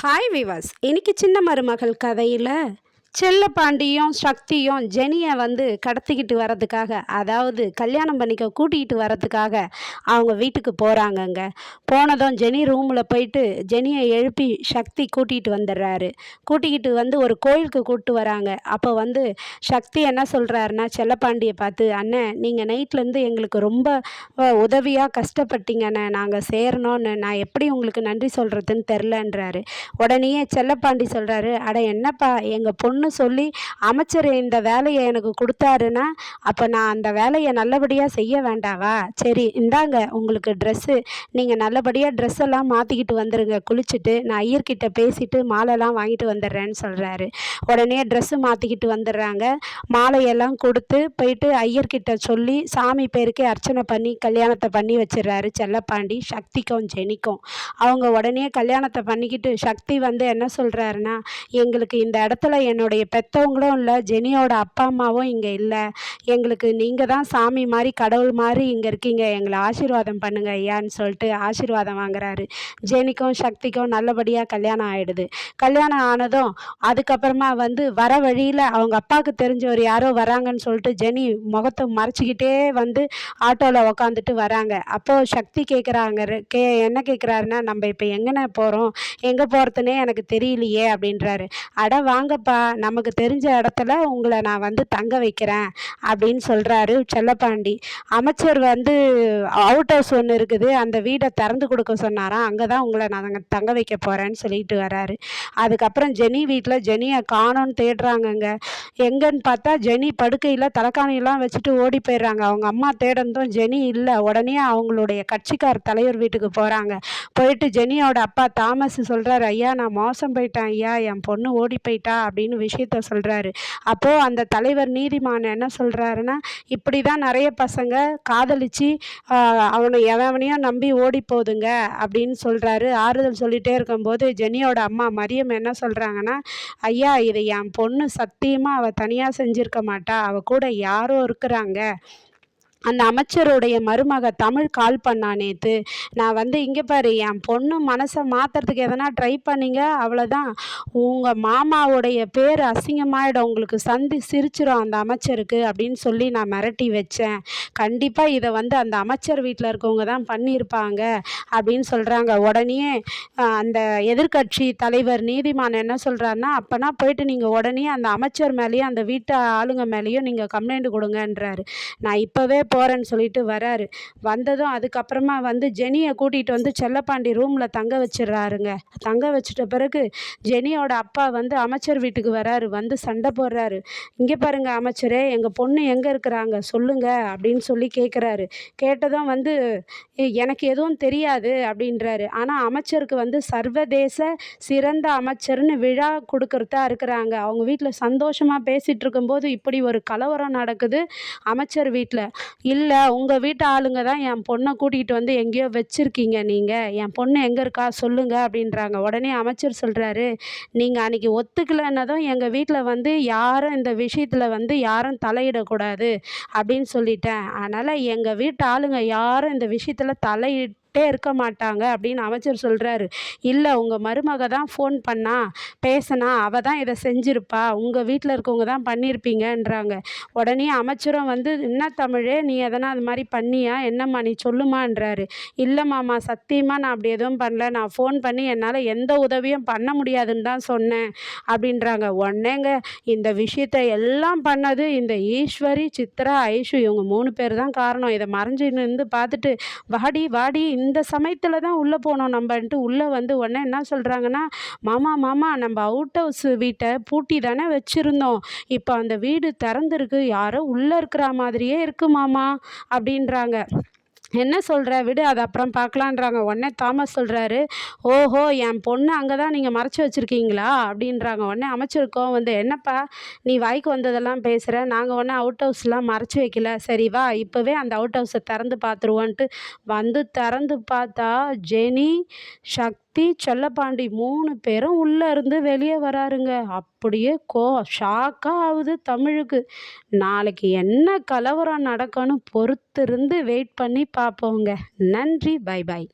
Hi விவாஸ், இன்னைக்கு சின்ன மருமகள் கதையில் செல்லப்பாண்டியும் சக்தியும் ஜெனியை கடத்திக்கிட்டு வர்றதுக்காக, அதாவது கல்யாணம் பண்ணிக்க கூட்டிகிட்டு வர்றதுக்காக அவங்க வீட்டுக்கு போகிறாங்கங்க. போனதும் ஜெனி ரூமில் போயிட்டு ஜெனியை எழுப்பி சக்தி கூட்டிகிட்டு வந்துடுறாரு. கூட்டிக்கிட்டு ஒரு கோயிலுக்கு கூப்பிட்டு வராங்க. அப்போ சக்தி என்ன சொல்கிறாருன்னா, செல்லப்பாண்டியை பார்த்து, அண்ணன் நீங்கள் நைட்லேருந்து எங்களுக்கு ரொம்ப உதவியாக கஷ்டப்பட்டீங்கண்ணே, நாங்கள் சேரணும்னு நான் எப்படி உங்களுக்கு நன்றி சொல்கிறதுன்னு தெரிலன்றாரு. உடனே செல்லப்பாண்டி சொல்கிறாரு, அட என்னப்பா, எங்கள் பொண்ணு சொல்லி அமைச்சர் இந்த வேலையை எனக்கு கொடுத்தாருன்னா அப்போ நான் அந்த வேலையை நல்லபடியாக செய்ய வேண்டாவா? சரி இந்தாங்க உங்களுக்கு ட்ரெஸ்ஸு, நீங்கள் நல்லபடியாக ட்ரெஸ் எல்லாம் மாற்றிக்கிட்டு வந்துடுங்க. குளிச்சுட்டு நான் ஐயர்கிட்ட பேசிட்டு மாலைலாம் வாங்கிட்டு வந்துடுறேன்னு சொல்கிறாரு. உடனே ட்ரெஸ்ஸு மாற்றிக்கிட்டு வந்துடுறாங்க. மாலையெல்லாம் கொடுத்து போயிட்டு ஐயர்கிட்ட சொல்லி சாமி பேருக்கே அர்ச்சனை பண்ணி கல்யாணத்தை பண்ணி வச்சிடுறாரு செல்லப்பாண்டி சக்திக்கும் ஜெனிக்கும். அவங்க உடனே கல்யாணத்தை பண்ணிக்கிட்டு சக்தி என்ன சொல்கிறாருன்னா, எங்களுக்கு இந்த இடத்துல என்னுடைய பெற்றவங்களும் இல்லை, ஜெனியோட அப்பா அம்மாவும் இங்கே இல்லை, எங்களுக்கு நீங்கள் தான் சாமி மாதிரி கடவுள் மாதிரி இங்கே இருக்கீங்க, எங்களை ஆசீர்வாதம் பண்ணுங்க ஐயான்னு சொல்லிட்டு ஆசீர்வாதம் வாங்குறாரு. ஜெனிக்கும் சக்திக்கும் நல்லபடியாக கல்யாணம் ஆகிடுது. கல்யாணம் ஆனதும் அதுக்கப்புறமா வர வழியில் அவங்க அப்பாவுக்கு தெரிஞ்சவர் யாரோ வராங்கன்னு சொல்லிட்டு ஜெனி முகத்தை மறைச்சிக்கிட்டே ஆட்டோவில் உக்காந்துட்டு வராங்க. அப்போது சக்தி கேட்குறாங்க, என்ன கேட்குறாருன்னா, நம்ம இப்போ எங்கேண்ணே போகிறோம், எங்கே போகிறதுனே எனக்கு தெரியலையே அப்படின்றாரு. அட வாங்கப்பா, நமக்கு தெரிஞ்ச இடத்துல உங்களை நான் தங்க வைக்கிறேன் அப்படின்னு சொல்கிறாரு செல்லப்பாண்டி. அமைச்சர் அவுட் ஹவுஸ் ஒன்று இருக்குது, அந்த வீடை திறந்து கொடுக்க சொன்னாராம், அங்கே தான் உங்களை நான் தங்க வைக்க போகிறேன்னு சொல்லிட்டு வராரு. அதுக்கப்புறம் ஜெனி வீட்டில் ஜெனியை காணோன்னு தேடுறாங்கங்க. எங்கன்னு பார்த்தா ஜெனி படுக்கையில் தலைக்காணியெல்லாம் வச்சுட்டு ஓடி போயிடுறாங்க. அவங்க அம்மா தேடந்தும் ஜெனி இல்லை. உடனே அவங்களுடைய கட்சிக்கார தலைவர் வீட்டுக்கு போகிறாங்க. போயிட்டு ஜெனியோட அப்பா தாமஸ் சொல்கிறாரு, ஐயா நான் மோசம் போயிட்டேன் ஐயா, என் பொண்ணு ஓடி போயிட்டா அப்படின்னு விஷயத்த சொல்கிறாரு. அப்போது அந்த தலைவர் நீதிமான் என்ன சொல்கிறாருன்னா, இப்படி தான் நிறைய பசங்க காதலிச்சு அவனை எவனையும் நம்பி ஓடி போகுதுங்க அப்படின்னு சொல்கிறாரு. ஆறுதல் சொல்லிகிட்டே இருக்கும்போது ஜெனியோட அம்மா மரியம் என்ன சொல்கிறாங்கன்னா, ஐயா இதை என் பொண்ணு சத்தியமாக அவள் தனியாக செஞ்சுருக்க மாட்டா, அவள் கூட யாரோ இருக்கிறாங்க. அந்த அமைச்சருடைய மருமக தமிழ் கால் பண்ணா நேற்று, நான் இங்கே பாரு, என் பொண்ணு மனசை மாற்றுறதுக்கு எதனா ட்ரை பண்ணிங்க, அவ்வளோதான், உங்கள் மாமாவுடைய பேர் அசிங்கமாயிடும், உங்களுக்கு சிரிச்சிடும் அந்த அமைச்சருக்கு அப்படின்னு சொல்லி நான் மிரட்டி வச்சேன். கண்டிப்பாக இதை அந்த அமைச்சர் வீட்டில் இருக்கவங்க தான் பண்ணியிருப்பாங்க அப்படின்னு சொல்கிறாங்க. உடனே அந்த எதிர்கட்சி தலைவர் நீதிமான் என்ன சொல்கிறாருன்னா, அப்போனா போயிட்டு நீங்கள் உடனே அந்த அமைச்சர் மேலேயும் அந்த வீட்டு ஆளுங்க மேலேயும் நீங்கள் கம்ப்ளைண்ட் கொடுங்கன்றாரு. நான் இப்போவே போகிறேன்னு சொல்லிட்டு வராரு. வந்ததும் அதுக்கப்புறமா ஜெனியை கூட்டிகிட்டு செல்லப்பாண்டி ரூமில் தங்க வச்சிடுறாருங்க. தங்க வச்சிட்ட பிறகு ஜெனியோட அப்பா அமைச்சர் வீட்டுக்கு வராரு. சண்டை போடுறாரு. இங்கே பாருங்க அமைச்சரே, எங்கள் பொண்ணு எங்கே இருக்கிறாங்க சொல்லுங்க அப்படின்னு சொல்லி கேட்குறாரு. கேட்டதும் எனக்கு எதுவும் தெரியாது அப்படின்றாரு. ஆனால் அமைச்சருக்கு சர்வதேச சிறந்த அமைச்சர்னு விழா கொடுக்கறதா இருக்கிறாங்க. அவங்க வீட்டில் சந்தோஷமாக பேசிகிட்டு இருக்கும்போது இப்படி ஒரு கலவரம் நடக்குது அமைச்சர் வீட்டில். இல்லை உங்கள் வீட்டு ஆளுங்க தான் என் பொண்ணை கூட்டிகிட்டு எங்கேயோ வச்சுருக்கீங்க, நீங்கள் என் பொண்ணு எங்கே இருக்கா சொல்லுங்கள் அப்படின்றாங்க. உடனே அமைச்சர் சொல்கிறாரு, நீங்கள் அன்றைக்கி ஒத்துக்கலைன்னதும் எங்கள் வீட்டில் யாரும் இந்த விஷயத்தில் யாரும் தலையிடக்கூடாது அப்படின்னு சொல்லிட்டேன். அதனால் எங்கள் வீட்டு ஆளுங்க யாரும் இந்த விஷயத்தில் இருக்க மாட்டாங்க அப்படின்னு அமைச்சர் சொல்கிறாரு. இல்லை உங்கள் மருமக தான் ஃபோன் பண்ணா பேசினா, அவள் தான் இதை செஞ்சுருப்பா, உங்கள் வீட்டில் இருக்கவங்க தான் பண்ணியிருப்பீங்கன்றாங்க. உடனே அமைச்சரும் என்ன தமிழே, நீ எதனா அது மாதிரி பண்ணியா, என்னம்மா நீ சொல்லுமான்றாரு. இல்லை மாமா, சத்தியமாக நான் அப்படி எதுவும் பண்ணல, நான் ஃபோன் பண்ணி என்னால் எந்த உதவியும் பண்ண முடியாதுன்னு தான் சொன்னேன் அப்படின்றாங்க. உடனேங்க இந்த விஷயத்தை எல்லாம் பண்ணது இந்த ஈஸ்வரி, சித்ரா, ஐஷு, இவங்க 3 பேர் தான் காரணம். இதை மறைஞ்சு நின்று பார்த்துட்டு வாடி வாடி இந்த சமயத்தில் தான் உள்ளே போனோம் நம்மன்ட்டு உள்ளே உடனே என்ன சொல்கிறாங்கன்னா, மாமா நம்ம அவுட் ஹவுஸ் வீட்டை பூட்டி தானே வச்சுருந்தோம், இப்போ அந்த வீடு திறந்துருக்கு, யாரோ உள்ளே இருக்கிற மாதிரியே இருக்கு மாமா அப்படின்றாங்க. என்ன சொல்கிற, விடு அது அப்புறம் பார்க்கலான்றாங்க. உடனே தாமஸ் சொல்கிறாரு, ஓஹோ என் பொண்ணு அங்கே தான் நீங்கள் மறைச்சி வச்சுருக்கீங்களா அப்படின்றாங்க. உடனே அமைச்சருக்கும் என்னப்பா நீ வாய்க்கு வந்ததெல்லாம் பேசுகிற, நாங்கள் ஒன்றும் அவுட் ஹவுஸ்லாம் மறைச்சி வைக்கல, சரி வா இப்போவே அந்த அவுட் ஹவுஸை திறந்து பார்த்துருவோன்ட்டு திறந்து பார்த்தா ஜெனி, சக்தி, செல்லப்பாண்டி 3 பேரும் உள்ளே இருந்து வெளியே வராருங்க. அப்படியே ஷாக்காக ஆகுது தமிழுக்கு. நாளைக்கு என்ன கலவரம் நடக்கும்னு பொறுத்திருந்து வெயிட் பண்ணி பார்ப்போங்க. நன்றி, பை பாய்.